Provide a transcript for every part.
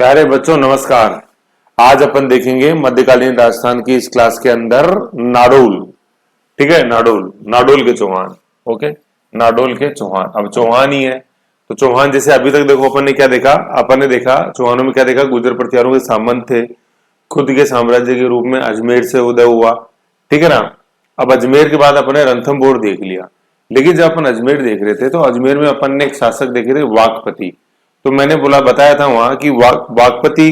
प्यारे बच्चों नमस्कार। आज अपन देखेंगे मध्यकालीन राजस्थान की इस क्लास के अंदर नाडोल। ठीक है, नाडोल नाडोल के चौहान। ओके, नाडोल के चौहान। अब चौहान ही है तो चौहान जैसे अभी तक देखो अपन ने क्या देखा, अपन ने देखा चौहानों में क्या देखा, गुर्जर प्रतिहारों के सामंत थे, खुद के साम्राज्य के रूप में अजमेर से उदय हुआ। ठीक है ना। अब अजमेर के बाद अपने रणथंभौर देख लिया, लेकिन जब अपन अजमेर देख रहे थे तो अजमेर में अपन ने एक शासक देखे थे, वाकपति। तो मैंने बताया था वहां कि वाकपति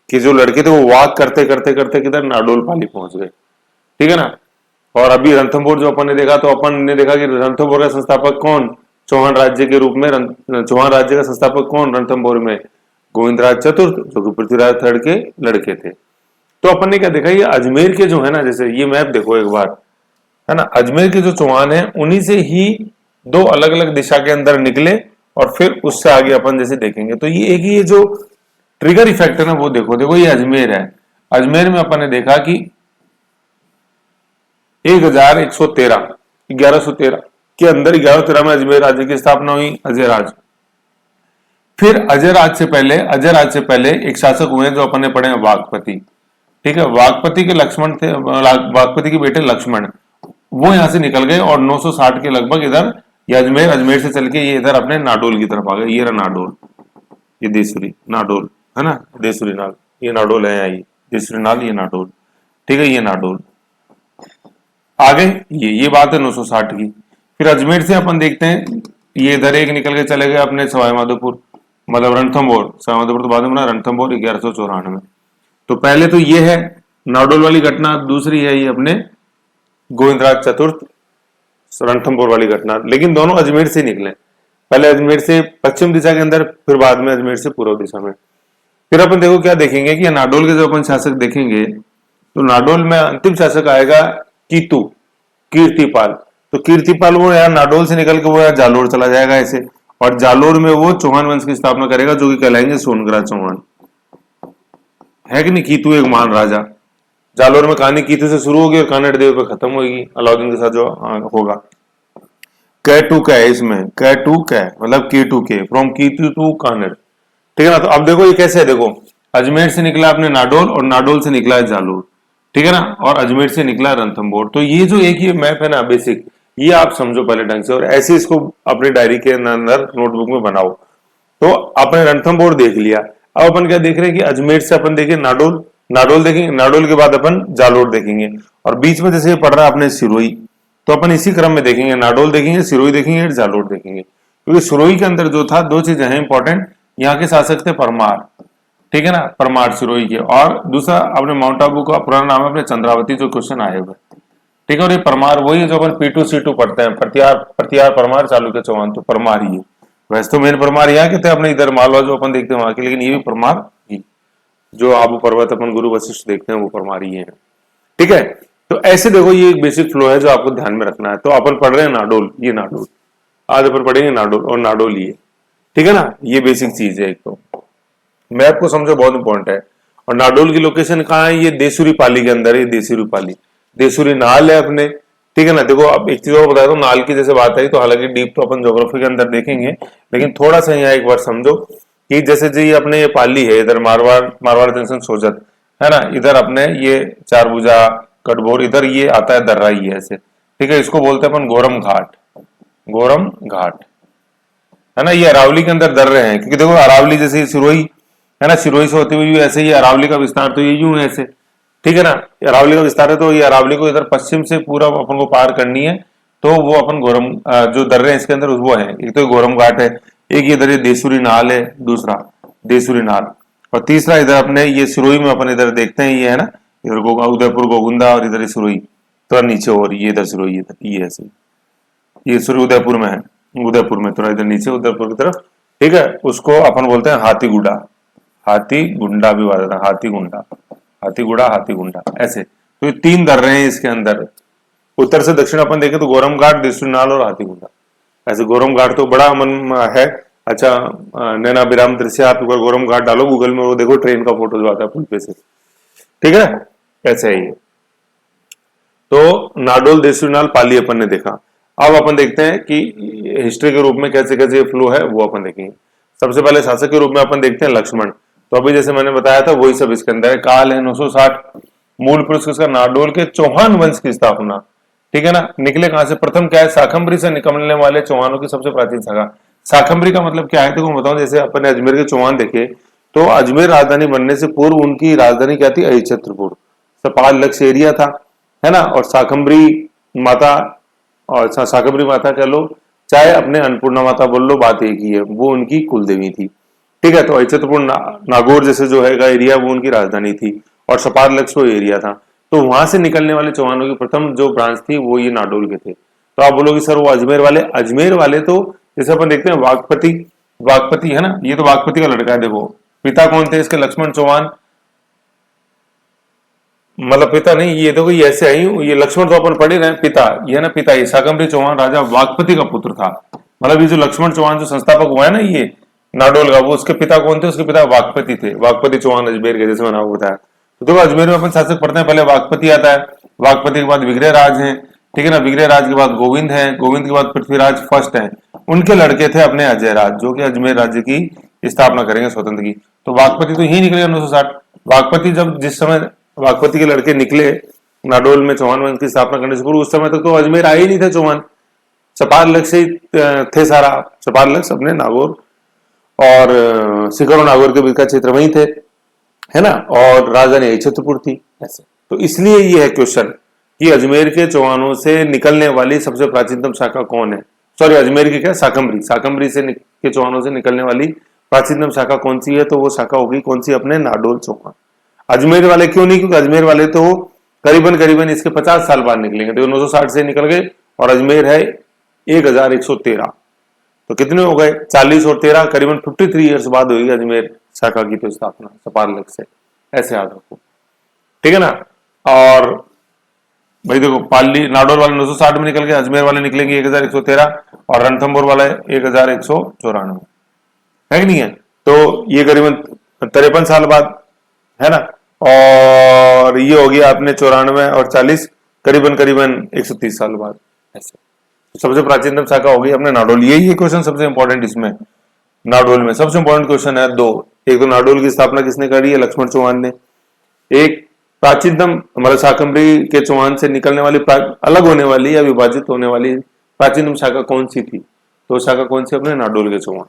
के जो लड़के थे वो वाक करते करते करते किधर नाडोल पाली पहुंच गए। ठीक है ना। और अभी रणथंभौर जो अपन ने देखा तो अपन ने देखा कि रणथंभौर का संस्थापक कौन, चौहान राज्य के रूप में चौहान राज्य का संस्थापक कौन रणथंभौर में, गोविंदराज चतुर्थ, जो कि पृथ्वीराज थर्ड के लड़के थे। तो अपन ने क्या देखा, ये अजमेर के जो है ना, जैसे ये मैप देखो एक बार, है ना, अजमेर के जो चौहान है उन्हीं से ही दो अलग अलग दिशा के अंदर निकले और फिर उससे आगे अपन जैसे देखेंगे तो ये एक ही, ये जो ट्रिगर इफेक्ट है ना वो देखो, देखो ये अजमेर है। अजमेर में अपन ने देखा कि 1113 1113 के अंदर 1113 में अजमेर राज्य की स्थापना हुई, अजय राज। फिर अजय राज से पहले एक शासक हुए जो अपन ने पढ़े हैं, वाकपति। ठीक है, वाकपति के लक्ष्मण थे, वाकपति के बेटे लक्ष्मण, वो यहां से निकल गए और 960 के लगभग इधर ये अजमेर से चल के ये इधर अपने नाडोल की तरफ आ गए। ये रहा नाडोल, ये देसुरी नाडोल है ना, देसुरी नाल, ये नाडोल है, ये देसुरी नाल, ये नाडोल। ठीक है, ये नाडोल आगे, ये बात है 960 की। फिर अजमेर से अपन देखते हैं ये इधर एक निकल के चले गए अपने सवाई माधोपुर, मतलब रणथंभौर। सवाई माधोपुर तो बाद में बना, रणथंभौर 1194। तो पहले तो ये है नाडोल वाली घटना, दूसरी है ये अपने गोविंदराज चतुर्थ रणथंभौर वाली घटना। लेकिन दोनों अजमेर से निकले, पहले अजमेर से पश्चिम दिशा के अंदर, फिर बाद में अजमेर से पूर्व दिशा में। फिर अपन देखो क्या देखेंगे कि नाडोल के जो अपन शासक देखेंगे तो नाडोल में अंतिम शासक आएगा कीतू, कीर्तिपाल। तो कीर्तिपाल वो यार नाडोल से निकल के वो यार जालोर चला जाएगा ऐसे, और जालोर में वो चौहान वंश की स्थापना करेगा जो कि कहलाएंगे सोनग्राह चौहान, है कि नहीं। कीतू एक महान राजा, जालोर में कहानी कीतू से शुरू होगी और कानड़ देव पे खत्म होगी अलाउद्दीन के साथ जो होगा। कै टू कै इसमें, कै टू कै मतलब के टू के, फ्रॉम कीतू टू कानड़। ठीक है ना। तो अब देखो ये कैसे है, देखो अजमेर से निकला अपने नाडोल और नाडोल से निकला है जालोर। ठीक है ना, और अजमेर से निकला रणथंभौर। तो ये जो एक ये मैप है ना बेसिक, ये आप समझो पहले ढंग से और ऐसे इसको अपनी डायरी के अंदर नोटबुक में बनाओ। तो आपने रणथंभौर देख लिया, अब अपन क्या देख रहे हैं कि अजमेर से अपन देखें नाडोल, नाडोल देखेंगे, नाडोल के बाद अपन जालोर देखेंगे, और बीच में जैसे पढ़ रहा है अपने सिरोही, तो अपन इसी क्रम में देखेंगे, नाडोल देखेंगे, सिरोही देखेंगे और जालोर देखेंगे। क्योंकि सिरोही के अंदर जो था दो चीजें हैं इंपॉर्टेंट, यहाँ के शासक थे परमार। ठीक है ना, परमार सिरोही के, और दूसरा अपने माउंट आबू का पुराना नाम है अपने चंद्रावती, जो क्वेश्चन आए हुए। ठीक है, और ये परमार वही है जो अपन P2 C2 पढ़ते हैं, प्रतिहार परमार चालुक्य चौहान, तो परमार ही है। वैसे तो मेन परमार यहाँ के थे अपने इधर मालवा जो अपन देखते हैं वहां के, लेकिन ये भी परमार ही, जो आबू पर्वत अपन गुरु वशिष्ठ देखते हैं वो परमार ही है। ठीक है, तो ऐसे देखो ये एक बेसिक फ्लो है जो आपको ध्यान में रखना है। तो अपन पढ़ रहे हैं नाडोल, ये नाडोल, आज अपन पढ़ेंगे नाडोल और नाडोल ये। ठीक है ना, ये बेसिक चीज है। एक तो मैप को समझो, बहुत इंपॉर्टेंट है। और नाडोल की लोकेशन कहाँ है, ये देसुरी पाली के अंदर है, देसुरी पाली, देसुरी नाल है अपने। ठीक है ना। देखो अब एक चीज और बताया तो नाल की जैसे बात आई तो हालांकि डीप तो अपन ज्योग्राफी के अंदर देखेंगे, लेकिन थोड़ा सा यहाँ एक बार समझो कि जैसे जी अपने ये पाली है, इधर मारवाड़ जंक्शन सोजत है ना, इधर अपने ये चारभुजा कटभोर, इधर ये आता है दर्रा, ये ऐसे। ठीक है, इसको बोलते हैं अपन गोरम घाट, गोरम घाट है ना। ये अरावली के अंदर दर्रे हैं, क्योंकि देखो अरावली जैसे सिरोही है ना, सिरोही से होती हुई ऐसे ही अरावली का विस्तार तो ये यूं है ऐसे। ठीक है ना, अरावली का विस्तार है तो ये अरावली को इधर पश्चिम से पूरा अपन को पार करनी है, तो वो अपन गोरम जो दर्रे हैं इसके अंदर वो है, एक तो गोरम घाट है, एक इधर ये देसुरी नाल है, दूसरा देसुरी नाल, और तीसरा इधर अपने ये सिरोही में अपन इधर देखते हैं ये है ना, इधर उदयपुर गोगुंदा और इधर सिरोही, तो नीचे और ये इधर सिरोही, इधर ये ऐसे, ये सिरोही उदयपुर में है, उदयपुर में थोड़ा इधर नीचे उदयपुर की तरफ। ठीक है, उसको अपन बोलते हैं हाथीगुंडा, हाथीगुंडा भी बोला जाता है, हाथीगुंडा, हाथीगुड़ा, हाथीगुंडा ऐसे। तो ये तीन दर्रे हैं इसके अंदर, उत्तर से दक्षिण अपन देखें तो गोरम घाट, देसुनाल और हाथीगुंडा। ऐसे गोरम घाट तो बड़ा मन है। अच्छा, नैना विराम दृश्य, आप एक बार गोरम घाट डालो गूगल में, वो देखो ट्रेन का फोटो जो आता है पुल पे से। ठीक है, ऐसे ही है। तो नाडोल, देसुनाल, पाली अपन ने देखा। अब अपन देखते हैं कि हिस्ट्री के रूप में कैसे कैसे फ्लो है वो अपन देखेंगे। सबसे पहले शासक के रूप में अपन देखते हैं लक्ष्मण। तो अभी जैसे मैंने बताया था वही सब इसके अंदर है। काल है 960, मूल पुरुष किसका, नाडोल के चौहान वंश की स्थापना, ठीक है ना। निकले कहां से, प्रथम क्या है, शाकंभरी से निकलने वाले चौहानों की सबसे प्राचीन शाखा। शाकंभरी का मतलब क्या है, देखो मैं बताऊं, जैसे अपने अजमेर के चौहान देखे, तो अजमेर राजधानी बनने से पूर्व उनकी राजधानी क्या थी, अहिछत्रपुर, सपाल लक्ष्य एरिया था, है ना। और शाकंभरी माता, और शाकंभरी माता कह लो चाहे अपने अन्नपूर्णा माता बोल लो, बात एक ही है, वो उनकी कुल देवी थी, ठीक है। तो अहिछत्रपुर नागौर जैसे जो है एरिया वो उनकी राजधानी थी, और सपार लक्ष्य वो एरिया था। तो वहां से निकलने वाले चौहानों की प्रथम जो ब्रांच थी वो ये नाडोल के थे। तो आप बोलोगे सर वो अजमेर वाले तो जैसे अपन देखते हैं वागपति, वागपति है ना, ये तो वागपति का लड़का है। देखो पिता कौन थे इसके, लक्ष्मण चौहान, मतलब पिता नहीं, ये देखो ये ऐसे आई, ये लक्ष्मण तो अपन पढ़ ही रहे हैं, पिता ये ना, पिता ये शाकंभरी चौहान राजा वागपति का पुत्र था। मतलब ये जो लक्ष्मण चौहान जो संस्थापक हुआ है ना ये नाडोल का, वो उसके पिता कौन थे, उसके पिता वागपति थे, वागपति चौहान अजमेर के, जैसे मैंने आपको बताया। तो देखो अजमेर में अपन शासक पढ़ते हैं, पहले वागपति आता है, वागपति के बाद विग्रह राज है, ठीक है ना, विग्रह राज के बाद गोविंद है, गोविंद के बाद पृथ्वीराज फर्स्ट है, उनके लड़के थे अपने अजय राज, जो कि अजमेर राज्य की स्थापना करेंगे स्वतंत्र की। तो वागपति तो यही निकलेगा 960। वागपति जब जिस समय वागपति के लड़के निकले नाडोल में चौहान वंश की स्थापना करने से पूर्व, उस समय तक तो अजमेर आए ही नहीं थे चौहान, सपार लक्ष्य ही थे सारा, सपार लक्ष्य अपने नागौर और सिकर और नागौर के बीच का क्षेत्र वही थे, है ना, और राजधानी अहिछत्रपुर थी ऐसे। तो इसलिए ये है क्वेश्चन कि अजमेर के चौहानों से निकलने वाली सबसे प्राचीनतम शाखा कौन है, सॉरी अजमेर की क्या, शाकंभरी, शाकंभरी से के चौहानों से निकलने वाली प्राचीनतम शाखा कौन सी है, तो वो शाखा होगी कौन सी, अपने नाडोल चौहान। अजमेर वाले क्यों नहीं, क्योंकि अजमेर वाले तो करीबन करीबन इसके 50 साल बाद निकलेंगे, तो 960 से निकल गए, और अजमेर है 1113, तो कितने हो गए, 40 और 13 करीबन 53 ईयर्स बाद हुई अजमेर शाखा की तो स्थापना सपार लक्ष्य से, ऐसे याद रखो, ठीक है ना। और भाई देखो पाली नाडोल वाले 960 में निकल गए, अजमेर वाले निकलेंगे 1113, और रणथंभौर वाला 1194, है कि नहीं है। तो ये करीबन 53 साल बाद, है ना, और ये हो गया आपने 94 और 40 करीबन करीबन 130 साल बाद ऐसे। सबसे प्राचीनतम शाखा होगी अपने नाडोल। यही है क्वेश्चन सबसे इंपॉर्टेंट इसमें, नाडोल में सबसे इंपॉर्टेंट क्वेश्चन है दो, एक तो नाडोल की स्थापना किसने करी है, लक्ष्मण चौहान ने, एक प्राचीनतम हमारे शाकंभरी के चौहान से निकलने वाली अलग होने वाली या विभाजित होने वाली प्राचीनतम शाखा कौन सी थी, तो शाखा कौन सी, अपने नाडोल के चौहान,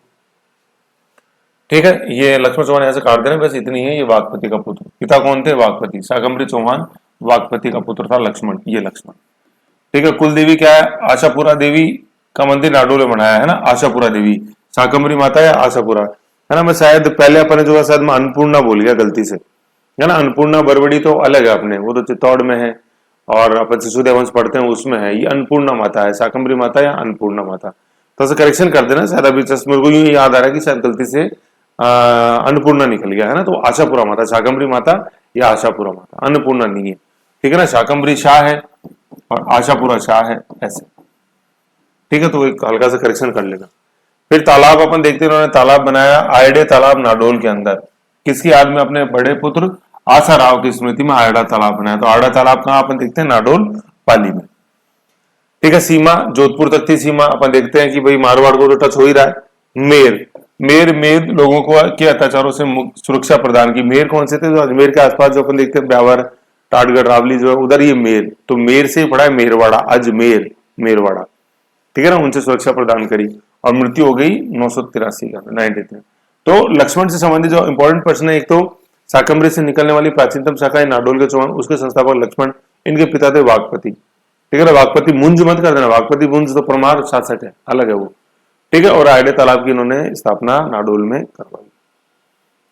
ठीक है। ये लक्ष्मण चौहान ऐसे काट देना, बस इतनी है। ये वागपति का पुत्र, पिता कौन थे, वागपति, शाकंभरी चौहान वागपति का पुत्र था लक्ष्मण, ये लक्ष्मण, ठीक है। कुल देवी क्या है, आशापुरा देवी का मंदिर नाडोल में बनाया है ना, आशापुरा देवी, शाकंभरी माता है आशापुरा, है ना। मैं शायद पहले अपने जो है शायद मैं अन्नपूर्णा बोल गया गलती से, है ना। अन्नपूर्णा बरबड़ी तो अलग है अपने, वो तो चित्तौड़ में है, और अपन शिशुदेव वंश पढ़ते हैं उसमें है। ये अन्नपूर्णा माता है, शाकंभरी माता या अन्नपूर्णा माता, तो करेक्शन कर देना, शायद अभी जस्ट मेरे को यूं याद आ रहा है कि शायद गलती से अन्नपूर्णा निकल गया है ना। तो आशापुरा माता, शाकंभरी माता या आशापुरा माता, अन्नपूर्णा नहीं है, ठीक है ना। शाकंभरी शाह है और आशापुरा शाह है ऐसे, ठीक है। तो एक हल्का सा करेक्शन कर लेना। फिर तालाब अपन देखते हैं, उन्होंने तालाब बनाया आयडे तालाब नाडोल के अंदर, किसकी याद में, अपने बड़े पुत्र आशा राव की स्मृति में आयडा तालाब बनाया। तो आयडा तालाब कहां अपन देखते हैं, नाडोल पाली में, ठीक है। सीमा जोधपुर तक थी सीमा, अपन देखते हैं कि भाई मारवाड़ को तो टच हो ही रहा है। मेर लोगों को के अत्याचारों से सुरक्षा प्रदान की। मेर कौन से थे, जो अजमेर के आसपास जो अपन देखते हैं ब्यावर टाटगढ़ रावली जो है उधर, ये मेर, तो मेर से पड़ा है मेरवाड़ा, अजमेर मेरवाड़ा, ठीक है ना, उनसे सुरक्षा प्रदान करी। और मृत्यु हो गई 983 का 93। तो लक्ष्मण से संबंधित जो इंपॉर्टेंट प्रश्न है, एक तो शाकंभरी से निकलने वाली प्राचीनतम शाखा है नाडोल के चौहान, उसके संस्थापक लक्ष्मण, इनके पिता थे वागपति, ठीक है ना। वागपति मुंज मत कर देना, वागपति मुंज तो परमार शासक है, अलग है वो, ठीक है। और आयडे तालाब की इन्होंने स्थापना नाडोल में करवाई,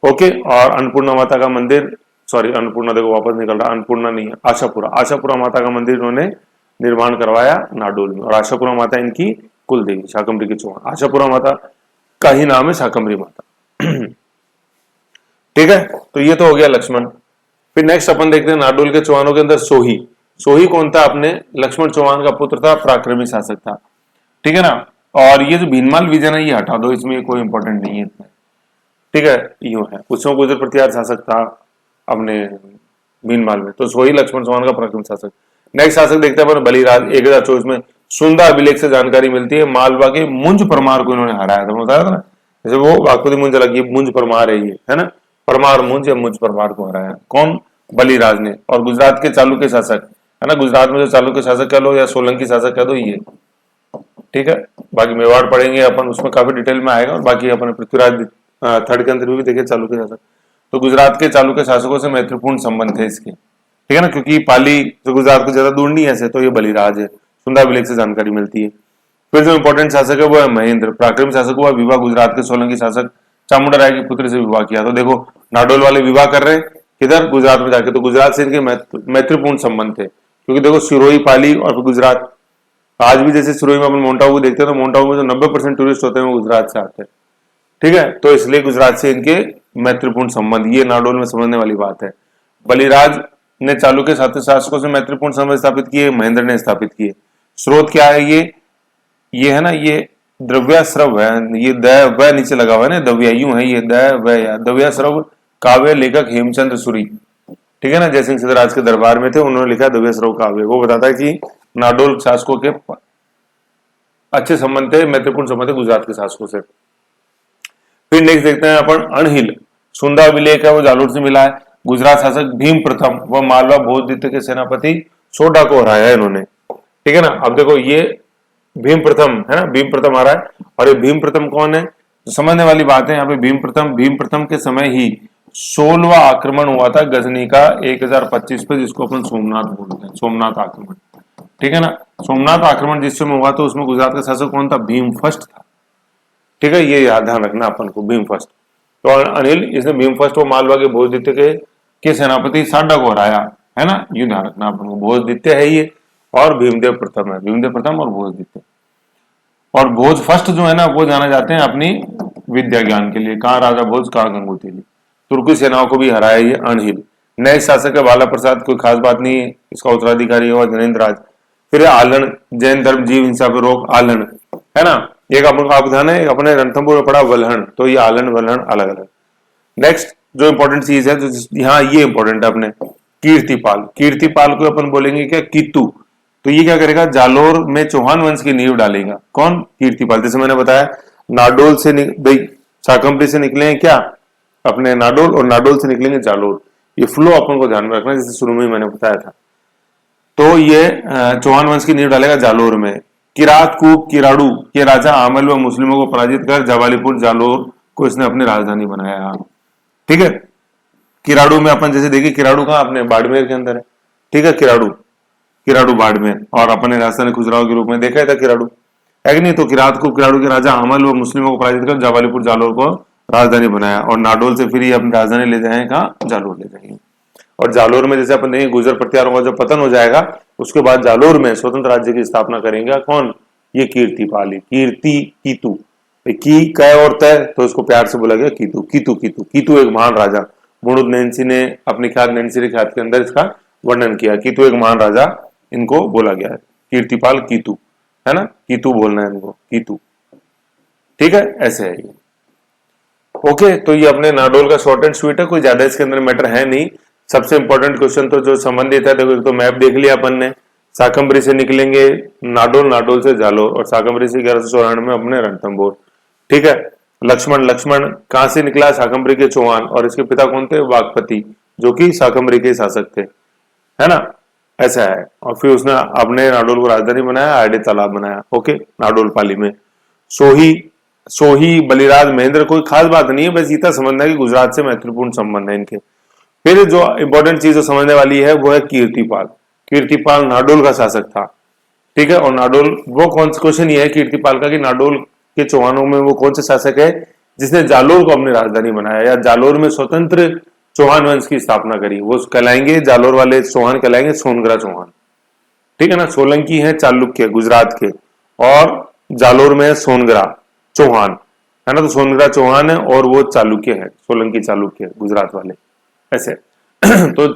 ओके। और अन्नपूर्णा माता का मंदिर, सॉरी अन्नपूर्णा देखो वापस निकल रहा, अन्नपूर्णा नहीं है, आशापुरा माता का मंदिर इन्होंने निर्माण करवाया नाडोल में। और आशापुरा माता इनकी कुल देवी, शाकंभरी के चौहान, आशापुरा माता का ही नाम है शाकंभरी माता, ठीक है। तो ये तो हो गया लक्ष्मण। फिर नेक्स्ट अपन देखते हैं नाडोल के चौहानों के अंदर सोही। सोही कौन था, अपने लक्ष्मण चौहान का पुत्र था, पराक्रमी शासक था, ठीक है ना। और ये जो भीनमाल विजय है ये हटा दो, इसमें कोई इंपॉर्टेंट नहीं है इतना, ठीक है। यूं है, पुष्पों गुजर प्रतिहार शासक था अपने भीनमाल में, तो सोही लक्ष्मण चौहान का पराक्रमी शासक। नेक्स्ट शासक देखते हैं अपन बलिराज, 1024 में सुंदर अभिलेख से जानकारी मिलती है, मालवा के मुंज परमार को इन्होंने हराया था, बताया था ना, जैसे वो वागपति मुंज अलग, ये मुंज परमार है ये, है ना। परमार मुंज या मुंज परमार को हराया। कौन? बलिराज ने। और गुजरात के चालुक्य शासक है ना, गुजरात में जो चालुक्य शासक कह लो या सोलंकी शासक कह दो ये, ठीक है। बाकी मेवाड़ पढ़ेंगे अपन, उसमें काफी डिटेल में आएगा। और बाकी अपन पृथ्वीराज थर्ड के अंदर भी देखे चालुक्य शासक। तो गुजरात के चालुक्य शासकों से मैत्रीपूर्ण संबंध थे इसके, ठीक है ना, क्योंकि पाली जो गुजरात को ज्यादा दूर नहीं है ऐसे, तो ये बलिराज है। सुंदाभिलेख से जानकारी मिलती है। फिर जो इंपॉर्टेंट शासक है वो है महेंद्र। पराक्रमी शासक हुआ विवाह गुजरात के सोलंकी शासक चामुंडा राय के पुत्र से विवाह किया। तो देखो नाडोल वाले विवाह कर रहे हैं किधर? गुजरात में जाके। तो गुजरात से इनके मैत्रीपूर्ण संबंध थे, क्योंकि देखो सिरोही, पाली और गुजरात। आज भी जैसे सिरोही में अपन माउंट आबू देखते हैं, तो माउंट आबू में जो 90% टूरिस्ट होते हैं वो गुजरात से आते हैं, ठीक है। तो इसलिए गुजरात से इनके मैत्रीपूर्ण संबंध, ये नाडोल में समझने वाली बात है। बलिराज ने चालुक्य शासकों से मैत्रीपूर्ण संबंध स्थापित किए, महेंद्र ने स्थापित किए। स्रोत क्या है? ये है ना, ये द्रव्याश्रव है। ये द नीचे लगा हुआ है ना, दव्यायु है ये, दव्याश्रव काव्य लेखक हेमचंद्र सूरी, ठीक है ना, जयसिंह सिद्धराज के दरबार में थे, उन्होंने लिखा दव्याश्रव काव्य। वो बताता है कि नाडोल शासकों के अच्छे संबंध थे, महत्वपूर्ण संबंध थे गुजरात के शासकों से। फिर नेक्स्ट देखते हैं अपन अणहिल। सुंदा विलेख है वो जालोर से मिला है। गुजरात शासक भीम प्रथम व मालवा भोजदित्य के सेनापति सोडा को हराया है इन्होंने, ठीक है ना। अब देखो ये भीम प्रथम है ना, भीम प्रथम आ रहा है। और ये भीम प्रथम कौन है? तो समझने वाली बात है यहाँ पे। भीम प्रथम के समय ही 16वां आक्रमण हुआ था गजनी का 1025 पे, जिसको अपन सोमनाथ बोलते हैं, सोमनाथ आक्रमण, ठीक है ना। सोमनाथ आक्रमण जिस समय हुआ तो उसमें गुजरात का शासक कौन था? भीम फर्स्ट था, ठीक है। ये याद ध्यान रखना अपन को, भीम फर्स्ट। तो अनिल इसने भीम फर्स्ट को मालवा के भोजदित्य के सेनापति साडा को हराया, है ना, ये ध्यान रखना अपन को। भोजदित्य है ये, और भीमदेव प्रथम है, भीमदेव प्रथम और भोजदित्य। और भोज फर्स्ट जो है ना, वो जाना जाते हैं अपनी विद्या ज्ञान के लिए। कहाँ? राजा भोज, कहाँ गंगोत्री। तुर्की सेनाओं को भी हराया ये अणहिल। नए शासक है बाला प्रसाद, कोई खास बात नहीं है। इसका उत्तराधिकारी हुआ जनेन्द्र राज। फिर आलन, जैन धर्म जीव हिंसा पर रोक, आलन, है ना। एक अपन का ध्यान है, अपने रणथंभौर में पड़ा वल्हण, तो ये आलन वल्हण अलग अलग। नेक्स्ट जो इंपॉर्टेंट चीज है, जो यहाँ ये इंपॉर्टेंट है अपने, कीर्तिपाल। कीर्तिपाल को अपन बोलेंगे क्या? कीतु। तो ये क्या करेगा? जालोर में चौहान वंश की नींव डालेगा। कौन? कीर्तिपाल। जैसे मैंने बताया नाडोल से भाई शाकंभरी से निकले हैं क्या अपने नाडोल, और नाडोल से निकलेंगे जालोर। ये फ्लो अपन को ध्यान में रखना, जैसे शुरू में मैंने बताया था। तो ये चौहान वंश की नींव डालेगा जालोर में। किरात कूप किराड़ू के राजा आमल व मुस्लिमों को पराजित कर जवालीपुर जालोर को इसने अपनी राजधानी बनाया, ठीक है। किराड़ू में अपन जैसे देखिए, किराड़ू कहाँ? अपने बाड़मेर के अंदर है, ठीक है। किराड़ू बाड़मेर, और अपने राजधानी खुजराहो के रूप में देखा था किराड़ू, है कि नहीं। तो किरात को किराड़ू के राजा अमल व मुस्लिमों को पराजित कर जवालीपुर जालोर को राजधानी बनाया। और नाडोल से फिर ये अपनी राजधानी ले जाएंगे कहाँ? जालोर ले जाएंगे। और जालोर में जैसे अपन देखेंगे गुर्जर प्रत्यारों का जो पतन हो जाएगा, उसके बाद जालोर में स्वतंत्र राज्य की स्थापना करेंगे कौन? ये कीर्तिपाल, कीर्ति कीतु, की कै और तय, तो इसको प्यार से बोला गया कीतु। कीतु कीतु कीतु एक महान राजा। बुणुद नैन्सी ने अपनी ख्यात नैन्सी के ख्यात के अंदर इसका वर्णन किया। कीतु एक महान राजा इनको बोला गया है। कीर्तिपाल कीतु, है ना, कीतु बोलना है इनको, कीतु, ठीक है। ऐसे है ये, ओके। तो ये अपने नाडोल का शॉर्ट एंड स्वीट है, कोई ज्यादा इसके अंदर मैटर है नहीं। सबसे इंपॉर्टेंट क्वेश्चन तो जो संबंधित है, देखो एक तो मैप देख लिया अपन ने, शाकंभरी से निकलेंगे नाडोल, नाडोल से जालोर, और शाकंभरी से 1194 में अपने रणथंभौर, ठीक है। लक्ष्मण कहां से निकला? शाकंभरी के चौहान, और इसके पिता कौन थे? वागपति, जो कि शाकंभरी के शासक थे, है ना। ऐसा है। और फिर उसने अपने नाडोल को राजधानी बनाया, आड़े तालाब बनाया, ओके, नाडोल पाली में। सोही बलिराज महेंद्र, कोई खास बात नहीं है, बस इतना समझना है कि गुजरात से महत्वपूर्ण संबंध है इनके। फिर जो इंपॉर्टेंट चीज समझने वाली है वो है कीर्तिपाल। कीर्तिपाल नाडोल का शासक था, ठीक है। और नाडोल वो कौन सा क्वेश्चन ये है कीर्तिपाल का कि नाडोल के चौहानों में वो कौन से शासक है जिसने जालोर को अपनी राजधानी बनाया, या जालोर में स्वतंत्र चौहान वंश की स्थापना करी? वो कहलाएंगे, जालोर वाले चौहान कहलाएंगे सोनगरा चौहान, ठीक है ना। सोलंकी है चालुक्य गुजरात के, और जालोर में है सोनगरा चौहान, है ना। तो सोनगरा चौहान है और वो चालुक्य है, सोलंकी चालुक्य गुजरात वाले, ऐसे। तो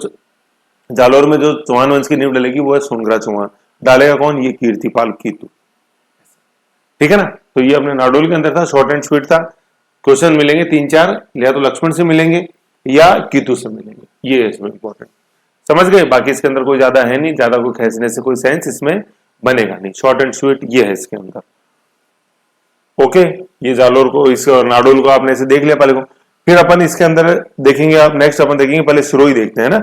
जालोर में जो चौहान वंश की नींव डलेगी वो है सोनगरा चौहान। डालेगा कौन? ये कीर्तिपाल कीतु, ठीक है ना। तो ये अपने नाडोल के अंदर था, शॉर्ट एंड स्वीट था। क्वेश्चन मिलेंगे 3-4, या तो लक्ष्मण से मिलेंगे या कीतु से मिलेंगे, ये इसमें इंपॉर्टेंट, समझ गए। बाकी इसके अंदर कोई ज्यादा है नहीं, ज्यादा कोई खींचने से कोई सेंस इसमें बनेगा नहीं। शॉर्ट एंड स्वीट ये है इसके अंदर, ओके। ये जालोर को, इस नाडोल को आपने ऐसे देख लिया पहले को। फिर अपन इसके अंदर देखेंगे, आप नेक्स्ट अपन देखेंगे, पहले सिरोही देखते हैं ना,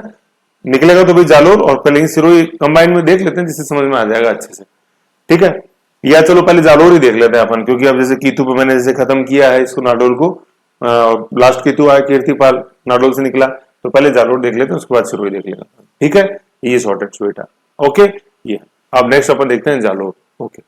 निकलेगा तो भाई जालोर और पहले सिरोही कंबाइन में देख लेते हैं जिससे समझ में आ जाएगा अच्छे से, ठीक है। या चलो पहले जालोर ही देख लेते हैं अपन, क्योंकि अब जैसे कीतू पे मैंने जैसे खत्म किया है इसको नाडोल को, लास्ट कीतू आया कीर्तिपाल नाडोल से निकला, तो पहले जालोर देख लेते हैं उसके बाद सिरोही देख लेते हैं, ठीक है। ये सॉर्टेड स्वीट है, ओके। ये अब नेक्स्ट अपन देखते हैं जालोर, ओके।